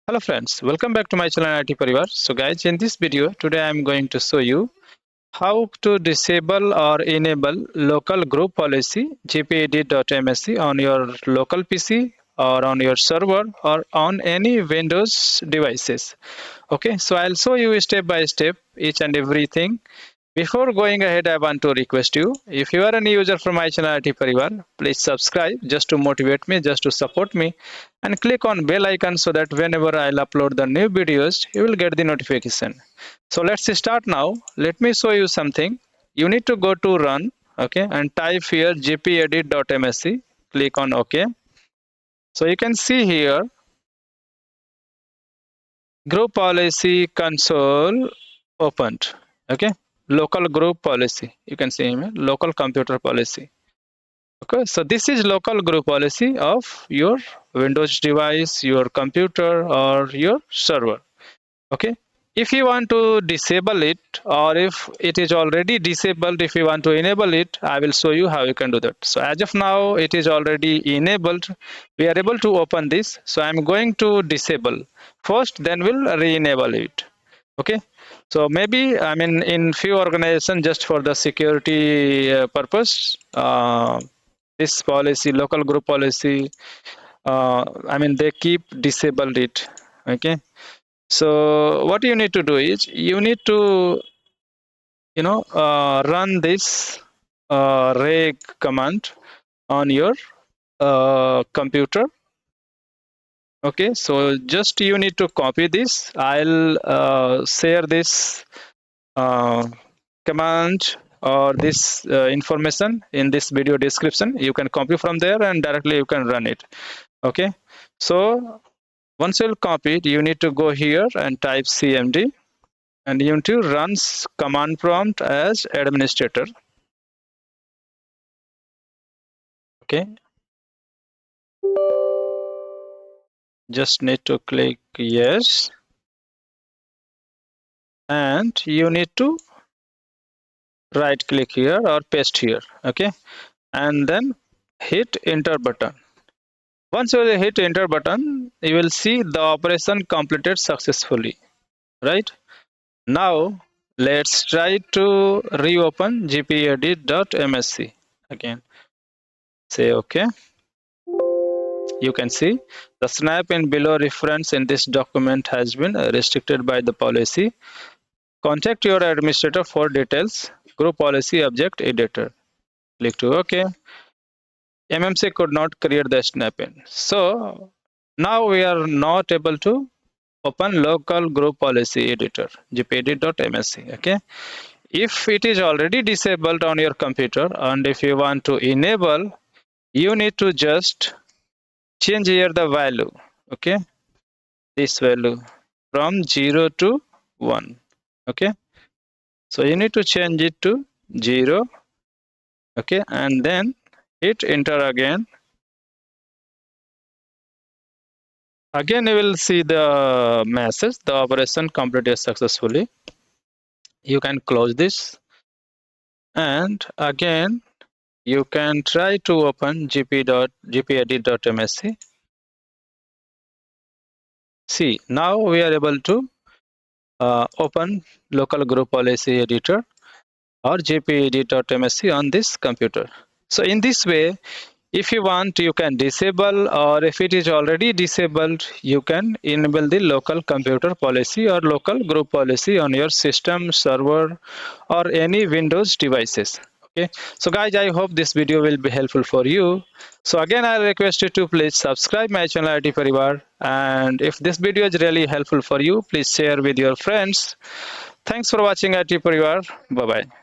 Hello friends, welcome back to my channel IT Parivar. So guys, in this video today I am going to show you how to disable or enable local group policy GPEDIT.MSC on your local PC or on your server or on any Windows devices. Okay, so I'll show you step by step each and everything. Before going ahead, I want to request you, if you are a new user from my channel IT Parivar, please subscribe just to motivate me, just to support me, and click on bell icon so that whenever I'll upload the new videos, you will get the notification. So let's start now. Let me show you something. You need to go to run, okay, and type here gpedit.msc. Click on OK. So you can see here group policy console opened, okay. Local group policy, you can see here, local computer policy. Okay, so this is local group policy of your Windows device, your computer, or your server. Okay, if you want to disable it, or if it is already disabled, if you want to enable it, I will show you how you can do that. So as of now, it is already enabled. We are able to open this. So I'm going to disable first, then we'll re-enable it. Okay, so maybe in few organizations, just for the security purpose, this policy, local group policy, they keep disabled it. Okay, so what you need to do is you need to run this reg command on your computer. Okay, so just you need to copy this. I'll share this command or this information in this video description. You can copy from there and directly you can run it. Okay, so once you copy it, you need to go here and type cmd, and you need to run command prompt as administrator. Okay, just need to click yes, and you need to right click here or paste here. Okay, and then hit enter button. Once you hit enter button, you will see the operation completed successfully. Right, now let's try to reopen gpedit.msc again. Say okay. You can see the snap in below reference in this document has been restricted by the policy. Contact your administrator for details. Group policy object editor. Click to OK. MMC could not create the snap in. So now we are not able to open local group policy editor gpedit.msc. Okay, if it is already disabled on your computer and if you want to enable, you need to just change here the value. Okay, this value from 0 to 1. Okay, so you need to change it to 0. Okay, and then hit enter again. Again you will see the message, the operation completed successfully. You can close this, and again you can try to open gpedit.msc. See, now we are able to open local group policy editor or gpedit.msc on this computer. So in this way, if you want, you can disable, or if it is already disabled, you can enable the local computer policy or local group policy on your system, server, or any Windows devices. Okay, so guys, I hope this video will be helpful for you. So again, I request you to please subscribe my channel IT Parivar, and if this video is really helpful for you, please share with your friends. Thanks for watching IT Parivar. Bye bye.